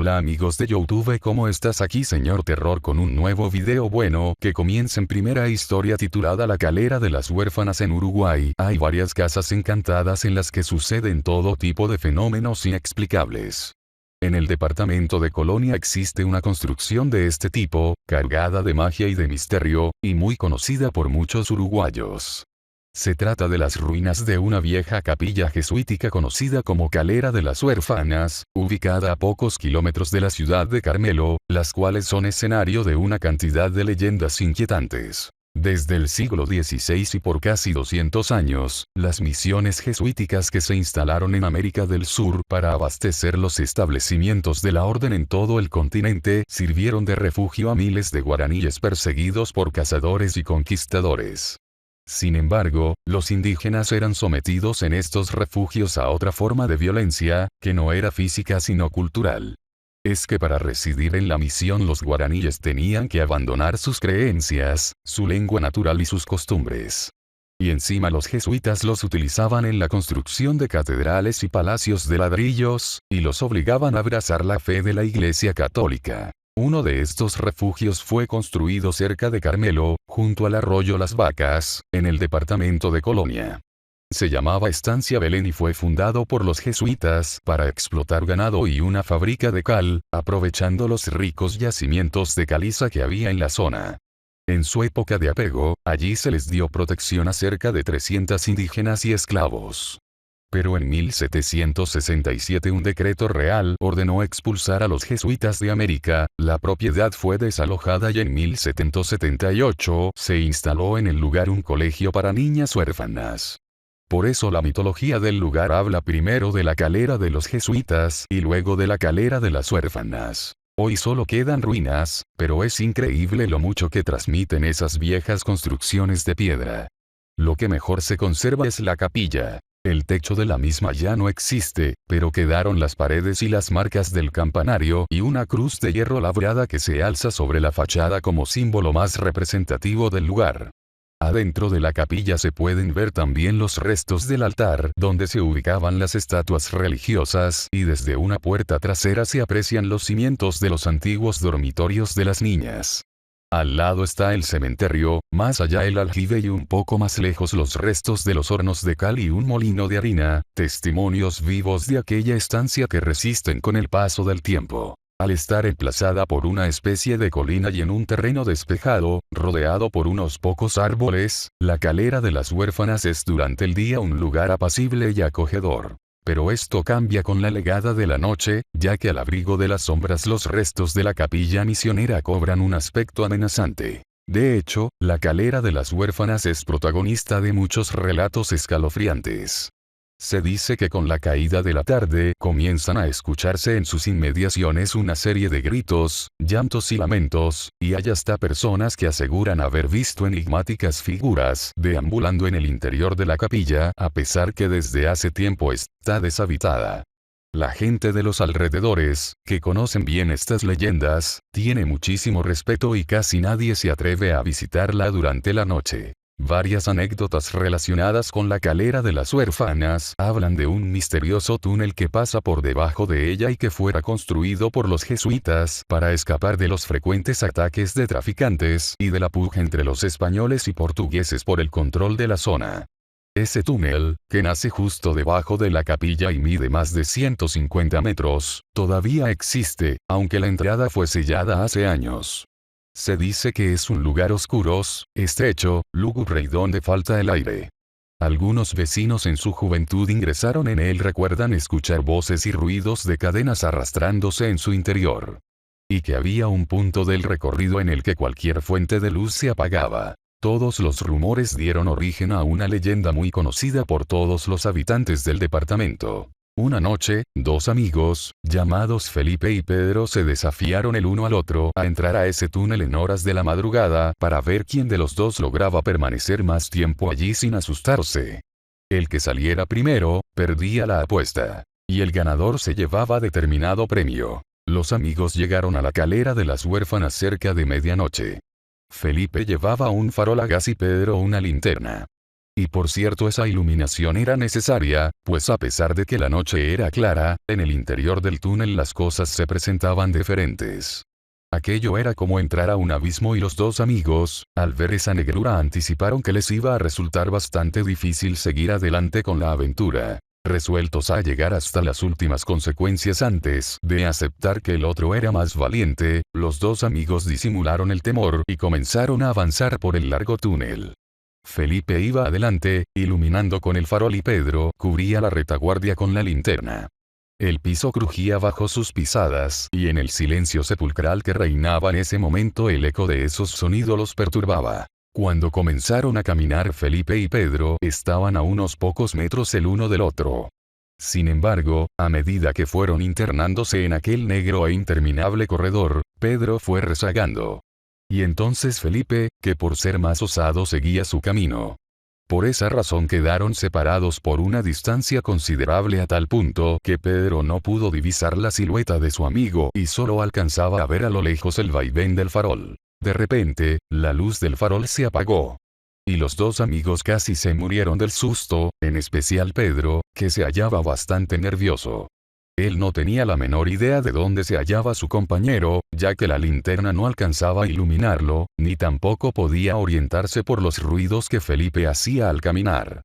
Hola amigos de YouTube, ¿cómo estás? Aquí Señor Terror con un nuevo video. Bueno, que comienza en primera historia titulada La Calera de las Huérfanas. En Uruguay hay varias casas encantadas en las que suceden todo tipo de fenómenos inexplicables. En el departamento de Colonia existe una construcción de este tipo, cargada de magia y de misterio, y muy conocida por muchos uruguayos. Se trata de las ruinas de una vieja capilla jesuítica conocida como Calera de las Huérfanas, ubicada a pocos kilómetros de la ciudad de Carmelo, las cuales son escenario de una cantidad de leyendas inquietantes. Desde el siglo XVI y por casi 200 años, las misiones jesuíticas que se instalaron en América del Sur para abastecer los establecimientos de la orden en todo el continente sirvieron de refugio a miles de guaraníes perseguidos por cazadores y conquistadores. Sin embargo, los indígenas eran sometidos en estos refugios a otra forma de violencia, que no era física sino cultural. Es que para residir en la misión los guaraníes tenían que abandonar sus creencias, su lengua natural y sus costumbres. Y encima los jesuitas los utilizaban en la construcción de catedrales y palacios de ladrillos, y los obligaban a abrazar la fe de la Iglesia Católica. Uno de estos refugios fue construido cerca de Carmelo, junto al arroyo Las Vacas, en el departamento de Colonia. Se llamaba Estancia Belén y fue fundado por los jesuitas para explotar ganado y una fábrica de cal, aprovechando los ricos yacimientos de caliza que había en la zona. En su época de apego, allí se les dio protección a cerca de 300 indígenas y esclavos. Pero en 1767 un decreto real ordenó expulsar a los jesuitas de América, la propiedad fue desalojada y en 1778 se instaló en el lugar un colegio para niñas huérfanas. Por eso la mitología del lugar habla primero de la calera de los jesuitas y luego de la calera de las huérfanas. Hoy solo quedan ruinas, pero es increíble lo mucho que transmiten esas viejas construcciones de piedra. Lo que mejor se conserva es la capilla. El techo de la misma ya no existe, pero quedaron las paredes y las marcas del campanario y una cruz de hierro labrada que se alza sobre la fachada como símbolo más representativo del lugar. Adentro de la capilla se pueden ver también los restos del altar donde se ubicaban las estatuas religiosas y desde una puerta trasera se aprecian los cimientos de los antiguos dormitorios de las niñas. Al lado está el cementerio, más allá el aljibe y un poco más lejos los restos de los hornos de cal y un molino de harina, testimonios vivos de aquella estancia que resisten con el paso del tiempo. Al estar emplazada por una especie de colina y en un terreno despejado, rodeado por unos pocos árboles, la Calera de las Huérfanas es durante el día un lugar apacible y acogedor. Pero esto cambia con la llegada de la noche, ya que al abrigo de las sombras los restos de la capilla misionera cobran un aspecto amenazante. De hecho, la Calera de las Huérfanas es protagonista de muchos relatos escalofriantes. Se dice que con la caída de la tarde comienzan a escucharse en sus inmediaciones una serie de gritos, llantos y lamentos, y hay hasta personas que aseguran haber visto enigmáticas figuras deambulando en el interior de la capilla a pesar que desde hace tiempo está deshabitada. La gente de los alrededores, que conocen bien estas leyendas, tiene muchísimo respeto y casi nadie se atreve a visitarla durante la noche. Varias anécdotas relacionadas con la Calera de las Huérfanas hablan de un misterioso túnel que pasa por debajo de ella y que fuera construido por los jesuitas para escapar de los frecuentes ataques de traficantes y de la puja entre los españoles y portugueses por el control de la zona. Ese túnel, que nace justo debajo de la capilla y mide más de 150 metros, todavía existe, aunque la entrada fue sellada hace años. Se dice que es un lugar oscuro, estrecho, lúgubre y donde falta el aire. Algunos vecinos en su juventud ingresaron en él recuerdan escuchar voces y ruidos de cadenas arrastrándose en su interior. Y que había un punto del recorrido en el que cualquier fuente de luz se apagaba. Todos los rumores dieron origen a una leyenda muy conocida por todos los habitantes del departamento. Una noche, dos amigos, llamados Felipe y Pedro se desafiaron el uno al otro a entrar a ese túnel en horas de la madrugada para ver quién de los dos lograba permanecer más tiempo allí sin asustarse. El que saliera primero, perdía la apuesta. Y el ganador se llevaba determinado premio. Los amigos llegaron a la Calera de las Huérfanas cerca de medianoche. Felipe llevaba un farol a gas y Pedro una linterna. Y por cierto, esa iluminación era necesaria, pues a pesar de que la noche era clara, en el interior del túnel las cosas se presentaban diferentes. Aquello era como entrar a un abismo y los dos amigos, al ver esa negrura, anticiparon que les iba a resultar bastante difícil seguir adelante con la aventura. Resueltos a llegar hasta las últimas consecuencias antes de aceptar que el otro era más valiente, los dos amigos disimularon el temor y comenzaron a avanzar por el largo túnel. Felipe iba adelante, iluminando con el farol, y Pedro cubría la retaguardia con la linterna. El piso crujía bajo sus pisadas, y en el silencio sepulcral que reinaba en ese momento el eco de esos sonidos los perturbaba. Cuando comenzaron a caminar, Felipe y Pedro estaban a unos pocos metros el uno del otro. Sin embargo, a medida que fueron internándose en aquel negro e interminable corredor, Pedro fue rezagando. Y entonces Felipe, que por ser más osado seguía su camino. Por esa razón quedaron separados por una distancia considerable, a tal punto que Pedro no pudo divisar la silueta de su amigo y solo alcanzaba a ver a lo lejos el vaivén del farol. De repente, la luz del farol se apagó. Y los dos amigos casi se murieron del susto, en especial Pedro, que se hallaba bastante nervioso. Él no tenía la menor idea de dónde se hallaba su compañero, ya que la linterna no alcanzaba a iluminarlo, ni tampoco podía orientarse por los ruidos que Felipe hacía al caminar.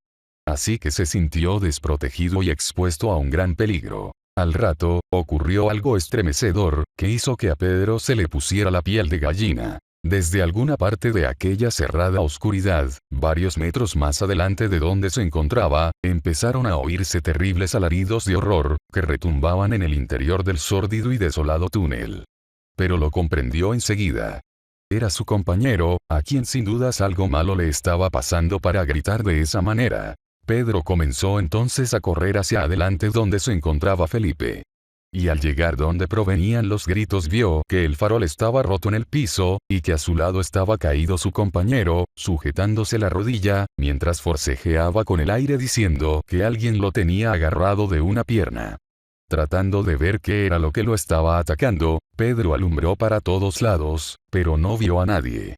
Así que se sintió desprotegido y expuesto a un gran peligro. Al rato, ocurrió algo estremecedor, que hizo que a Pedro se le pusiera la piel de gallina. Desde alguna parte de aquella cerrada oscuridad, varios metros más adelante de donde se encontraba, empezaron a oírse terribles alaridos de horror, que retumbaban en el interior del sórdido y desolado túnel. Pero lo comprendió enseguida. Era su compañero, a quien sin dudas algo malo le estaba pasando para gritar de esa manera. Pedro comenzó entonces a correr hacia adelante donde se encontraba Felipe. Y al llegar donde provenían los gritos, vio que el farol estaba roto en el piso, y que a su lado estaba caído su compañero, sujetándose la rodilla, mientras forcejeaba con el aire diciendo que alguien lo tenía agarrado de una pierna. Tratando de ver qué era lo que lo estaba atacando, Pedro alumbró para todos lados, pero no vio a nadie.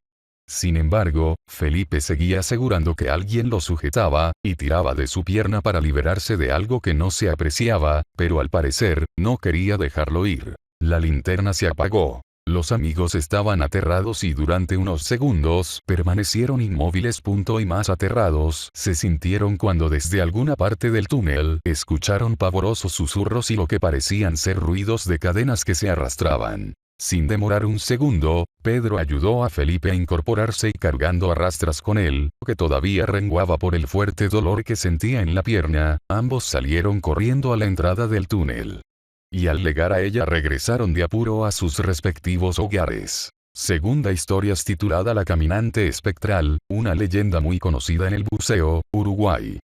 Sin embargo, Felipe seguía asegurando que alguien lo sujetaba, y tiraba de su pierna para liberarse de algo que no se apreciaba, pero al parecer, no quería dejarlo ir. La linterna se apagó. Los amigos estaban aterrados y durante unos segundos permanecieron inmóviles. Y más aterrados se sintieron cuando desde alguna parte del túnel escucharon pavorosos susurros y lo que parecían ser ruidos de cadenas que se arrastraban. Sin demorar un segundo, Pedro ayudó a Felipe a incorporarse y cargando a rastras con él, que todavía renguaba por el fuerte dolor que sentía en la pierna, ambos salieron corriendo a la entrada del túnel. Y al llegar a ella regresaron de apuro a sus respectivos hogares. Segunda historia titulada La Caminante Espectral, una leyenda muy conocida en el buceo, Uruguay.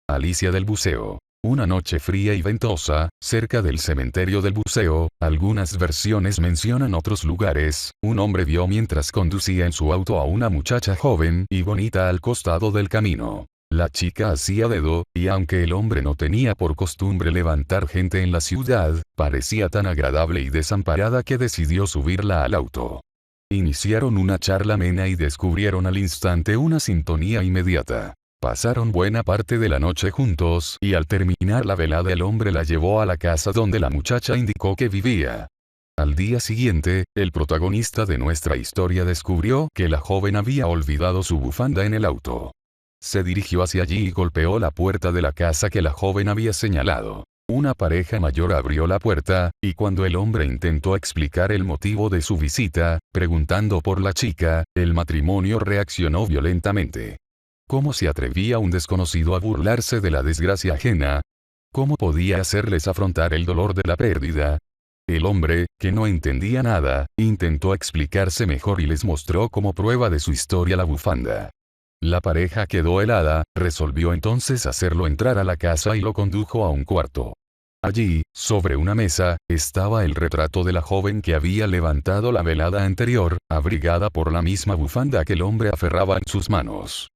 Alicia del Buceo. Una noche fría y ventosa, cerca del cementerio del Buceo, algunas versiones mencionan otros lugares, un hombre vio mientras conducía en su auto a una muchacha joven y bonita al costado del camino. La chica hacía dedo, y aunque el hombre no tenía por costumbre levantar gente en la ciudad, parecía tan agradable y desamparada que decidió subirla al auto. Iniciaron una charla amena y descubrieron al instante una sintonía inmediata. Pasaron buena parte de la noche juntos, y al terminar la velada el hombre la llevó a la casa donde la muchacha indicó que vivía. Al día siguiente, el protagonista de nuestra historia descubrió que la joven había olvidado su bufanda en el auto. Se dirigió hacia allí y golpeó la puerta de la casa que la joven había señalado. Una pareja mayor abrió la puerta, y cuando el hombre intentó explicar el motivo de su visita, preguntando por la chica, el matrimonio reaccionó violentamente. ¿Cómo se atrevía un desconocido a burlarse de la desgracia ajena? ¿Cómo podía hacerles afrontar el dolor de la pérdida? El hombre, que no entendía nada, intentó explicarse mejor y les mostró como prueba de su historia la bufanda. La pareja quedó helada, resolvió entonces hacerlo entrar a la casa y lo condujo a un cuarto. Allí, sobre una mesa, estaba el retrato de la joven que había levantado la velada anterior, abrigada por la misma bufanda que el hombre aferraba en sus manos.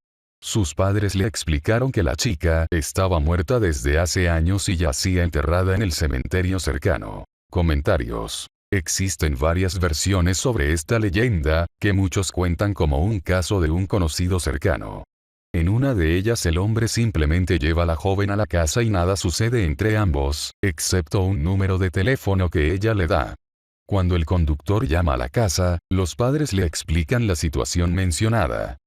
Sus padres le explicaron que la chica estaba muerta desde hace años y yacía enterrada en el cementerio cercano. Comentarios. Existen varias versiones sobre esta leyenda, que muchos cuentan como un caso de un conocido cercano. En una de ellas el hombre simplemente lleva a la joven a la casa y nada sucede entre ambos, excepto un número de teléfono que ella le da. Cuando el conductor llama a la casa, los padres le explican la situación mencionada.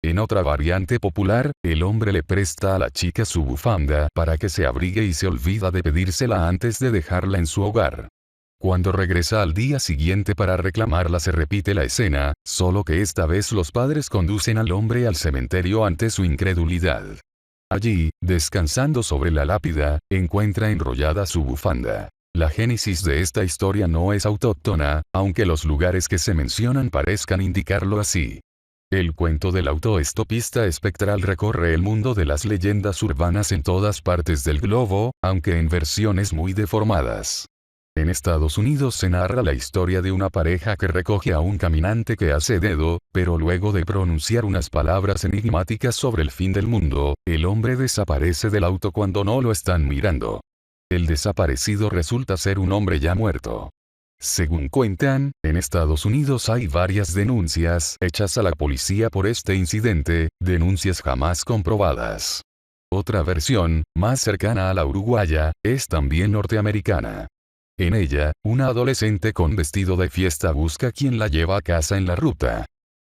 En otra variante popular, el hombre le presta a la chica su bufanda para que se abrigue y se olvida de pedírsela antes de dejarla en su hogar. Cuando regresa al día siguiente para reclamarla se repite la escena, solo que esta vez los padres conducen al hombre al cementerio ante su incredulidad. Allí, descansando sobre la lápida, encuentra enrollada su bufanda. La génesis de esta historia no es autóctona, aunque los lugares que se mencionan parezcan indicarlo así. El cuento del autoestopista espectral recorre el mundo de las leyendas urbanas en todas partes del globo, aunque en versiones muy deformadas. En Estados Unidos se narra la historia de una pareja que recoge a un caminante que hace dedo, pero luego de pronunciar unas palabras enigmáticas sobre el fin del mundo, el hombre desaparece del auto cuando no lo están mirando. El desaparecido resulta ser un hombre ya muerto. Según cuentan, en Estados Unidos hay varias denuncias hechas a la policía por este incidente, denuncias jamás comprobadas. Otra versión, más cercana a la uruguaya, es también norteamericana. En ella, una adolescente con vestido de fiesta busca quien la lleva a casa en la ruta.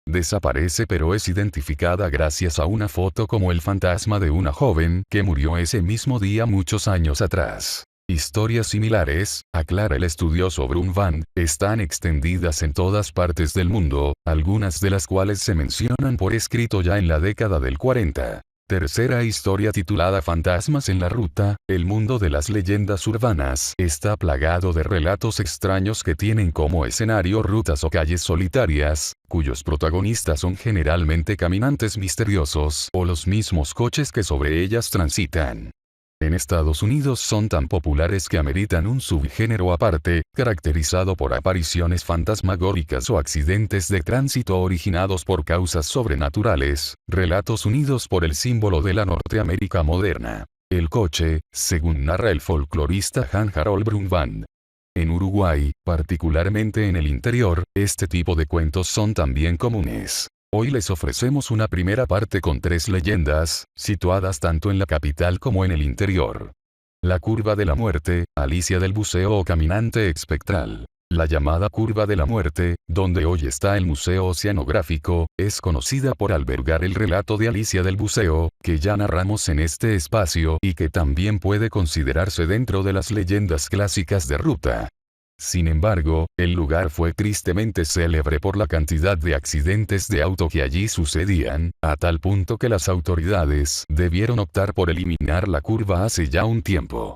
Desaparece pero es identificada gracias a una foto como el fantasma de una joven que murió ese mismo día muchos años atrás. Historias similares, aclara el estudioso Brun Van, están extendidas en todas partes del mundo, algunas de las cuales se mencionan por escrito ya en la década del 40. Tercera historia titulada Fantasmas en la Ruta, el mundo de las leyendas urbanas está plagado de relatos extraños que tienen como escenario rutas o calles solitarias, cuyos protagonistas son generalmente caminantes misteriosos o los mismos coches que sobre ellas transitan. En Estados Unidos son tan populares que ameritan un subgénero aparte, caracterizado por apariciones fantasmagóricas o accidentes de tránsito originados por causas sobrenaturales, relatos unidos por el símbolo de la Norteamérica moderna, el coche, según narra el folclorista Jan Harold Brun Van. En Uruguay, particularmente en el interior, este tipo de cuentos son también comunes. Hoy les ofrecemos una primera parte con 3 leyendas, situadas tanto en la capital como en el interior. La Curva de la Muerte, Alicia del Buceo o Caminante Espectral. La llamada Curva de la Muerte, donde hoy está el Museo Oceanográfico, es conocida por albergar el relato de Alicia del Buceo, que ya narramos en este espacio y que también puede considerarse dentro de las leyendas clásicas de ruta. Sin embargo, el lugar fue tristemente célebre por la cantidad de accidentes de auto que allí sucedían, a tal punto que las autoridades debieron optar por eliminar la curva hace ya un tiempo.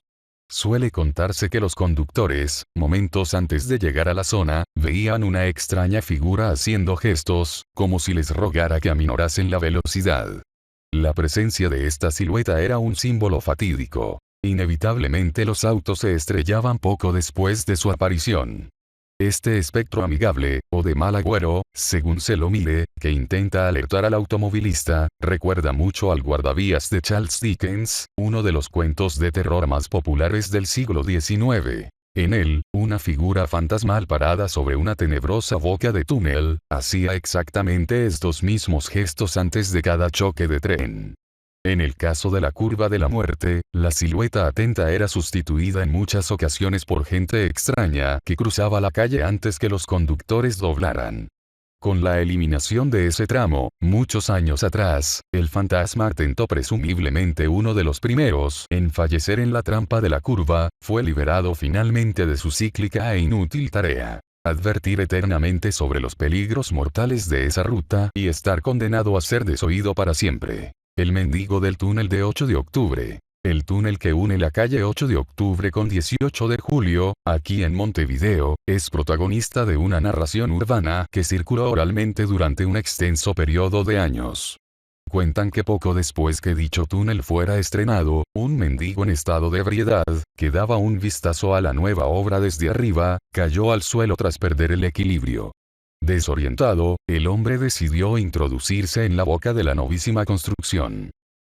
Suele contarse que los conductores, momentos antes de llegar a la zona, veían una extraña figura haciendo gestos, como si les rogara que aminorasen la velocidad. La presencia de esta silueta era un símbolo fatídico. Inevitablemente los autos se estrellaban poco después de su aparición. Este espectro amigable, o de mal agüero, según se lo mire, que intenta alertar al automovilista, recuerda mucho al Guardavías de Charles Dickens, uno de los cuentos de terror más populares del siglo XIX. En él, una figura fantasmal parada sobre una tenebrosa boca de túnel, hacía exactamente estos mismos gestos antes de cada choque de tren. En el caso de la Curva de la Muerte, la silueta atenta era sustituida en muchas ocasiones por gente extraña que cruzaba la calle antes que los conductores doblaran. Con la eliminación de ese tramo, muchos años atrás, el fantasma atento, presumiblemente uno de los primeros en fallecer en la trampa de la curva, fue liberado finalmente de su cíclica e inútil tarea: advertir eternamente sobre los peligros mortales de esa ruta y estar condenado a ser desoído para siempre. El mendigo del túnel de 8 de octubre. El túnel que une la calle 8 de octubre con 18 de julio, aquí en Montevideo, es protagonista de una narración urbana que circuló oralmente durante un extenso periodo de años. Cuentan que poco después que dicho túnel fuera estrenado, un mendigo en estado de ebriedad, que daba un vistazo a la nueva obra desde arriba, cayó al suelo tras perder el equilibrio. Desorientado, el hombre decidió introducirse en la boca de la novísima construcción.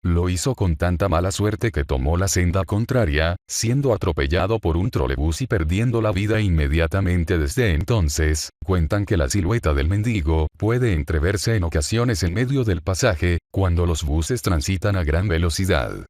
Lo hizo con tanta mala suerte que tomó la senda contraria, siendo atropellado por un trolebús y perdiendo la vida inmediatamente. Desde entonces, cuentan que la silueta del mendigo puede entreverse en ocasiones en medio del pasaje, cuando los buses transitan a gran velocidad.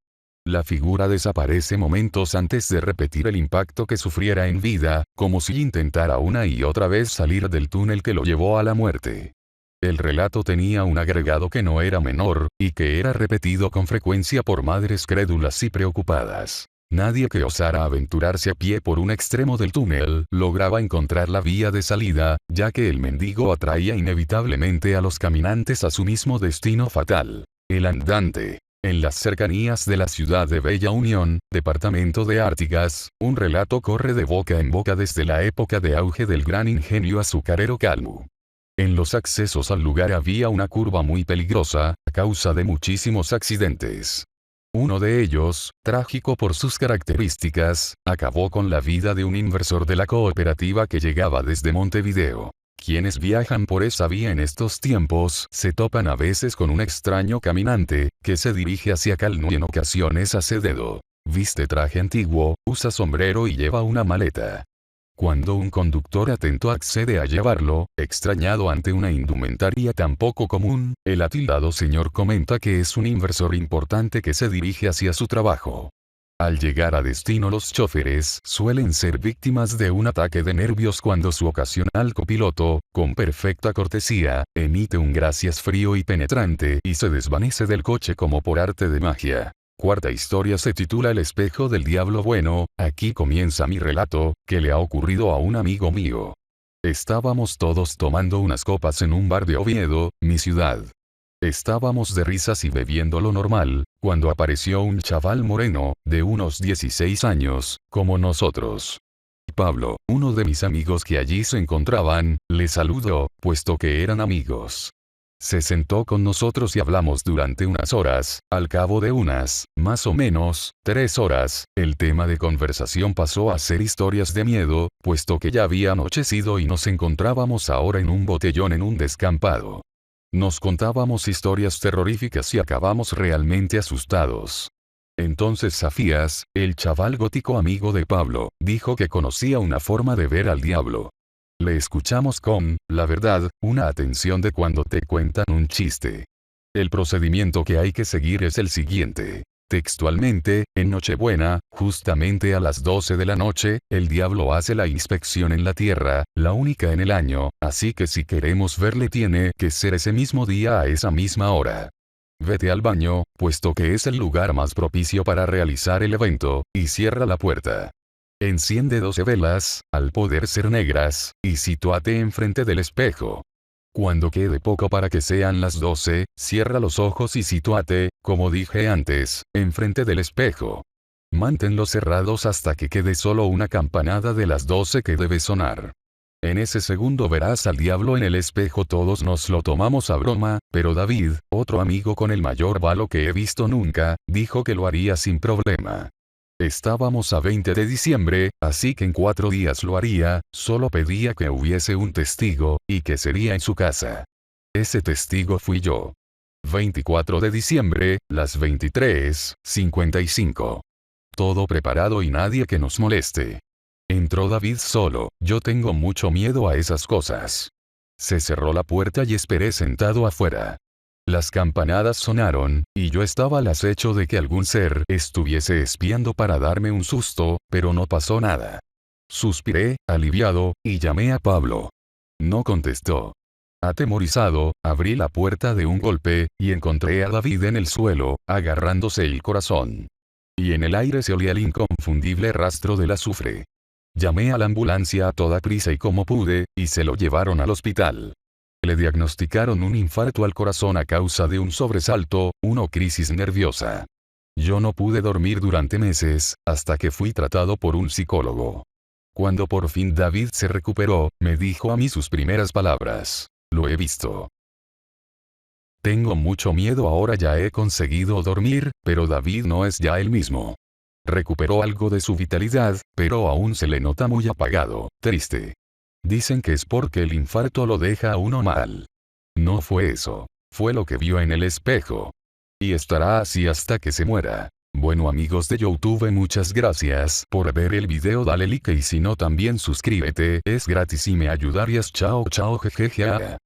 La figura desaparece momentos antes de repetir el impacto que sufriera en vida, como si intentara una y otra vez salir del túnel que lo llevó a la muerte. El relato tenía un agregado que no era menor, y que era repetido con frecuencia por madres crédulas y preocupadas. Nadie que osara aventurarse a pie por un extremo del túnel lograba encontrar la vía de salida, ya que el mendigo atraía inevitablemente a los caminantes a su mismo destino fatal, el andante. En las cercanías de la ciudad de Bella Unión, departamento de Artigas, un relato corre de boca en boca desde la época de auge del gran ingenio azucarero Calmu. En los accesos al lugar había una curva muy peligrosa, a causa de muchísimos accidentes. Uno de ellos, trágico por sus características, acabó con la vida de un inversor de la cooperativa que llegaba desde Montevideo. Quienes viajan por esa vía en estos tiempos se topan a veces con un extraño caminante, que se dirige hacia Calnu y en ocasiones hace dedo. Viste traje antiguo, usa sombrero y lleva una maleta. Cuando un conductor atento accede a llevarlo, extrañado ante una indumentaria tan poco común, el atildado señor comenta que es un inversor importante que se dirige hacia su trabajo. Al llegar a destino, los choferes suelen ser víctimas de un ataque de nervios cuando su ocasional copiloto, con perfecta cortesía, emite un gracias frío y penetrante y se desvanece del coche como por arte de magia. Cuarta historia se titula El espejo del diablo. Bueno, aquí comienza mi relato, que le ha ocurrido a un amigo mío. Estábamos todos tomando unas copas en un bar de Oviedo, mi ciudad. Estábamos de risas y bebiendo lo normal, cuando apareció un chaval moreno, de unos 16 años, como nosotros. Pablo, uno de mis amigos que allí se encontraban, le saludó, puesto que eran amigos. Se sentó con nosotros y hablamos durante unas horas. Al cabo de unas, más o menos, 3 horas, el tema de conversación pasó a ser historias de miedo, puesto que ya había anochecido y nos encontrábamos ahora en un botellón en un descampado. Nos contábamos historias terroríficas y acabamos realmente asustados. Entonces Safías, el chaval gótico amigo de Pablo, dijo que conocía una forma de ver al diablo. Le escuchamos con, la verdad, una atención de cuando te cuentan un chiste. El procedimiento que hay que seguir es el siguiente. Textualmente, en Nochebuena, justamente a las 12 de la noche, el diablo hace la inspección en la tierra, la única en el año, así que si queremos verle tiene que ser ese mismo día a esa misma hora. Vete al baño, puesto que es el lugar más propicio para realizar el evento, y cierra la puerta. Enciende 12 velas, al poder ser negras, y sitúate enfrente del espejo. Cuando quede poco para que sean las 12, cierra los ojos y sitúate, como dije antes, enfrente del espejo. Manténlos cerrados hasta que quede solo una campanada de las 12 que debe sonar. En ese segundo verás al diablo en el espejo. Todos nos lo tomamos a broma, pero David, otro amigo con el mayor balo que he visto nunca, dijo que lo haría sin problema. Estábamos a 20 de diciembre, así que en 4 días lo haría, solo pedía que hubiese un testigo, y que sería en su casa. Ese testigo fui yo. 24 de diciembre, las 23:55. Todo preparado y nadie que nos moleste. Entró David solo, yo tengo mucho miedo a esas cosas. Se cerró la puerta y esperé sentado afuera. Las campanadas sonaron, y yo estaba al acecho de que algún ser estuviese espiando para darme un susto, pero no pasó nada. Suspiré, aliviado, y llamé a Pablo. No contestó. Atemorizado, abrí la puerta de un golpe, y encontré a David en el suelo, agarrándose el corazón. Y en el aire se olía el inconfundible rastro del azufre. Llamé a la ambulancia a toda prisa y como pude, y se lo llevaron al hospital. Le diagnosticaron un infarto al corazón a causa de un sobresalto, una crisis nerviosa. Yo no pude dormir durante meses, hasta que fui tratado por un psicólogo. Cuando por fin David se recuperó, me dijo a mí sus primeras palabras. Lo he visto. Tengo mucho miedo. Ahora ya he conseguido dormir, pero David no es ya el mismo. Recuperó algo de su vitalidad, pero aún se le nota muy apagado, triste. Dicen que es porque el infarto lo deja a uno mal. No fue eso. Fue lo que vio en el espejo. y estará así hasta que se muera. Bueno amigos de YouTube, muchas gracias por ver el video, dale like y si no también suscríbete, es gratis y me ayudarías. Chao chao jejeje.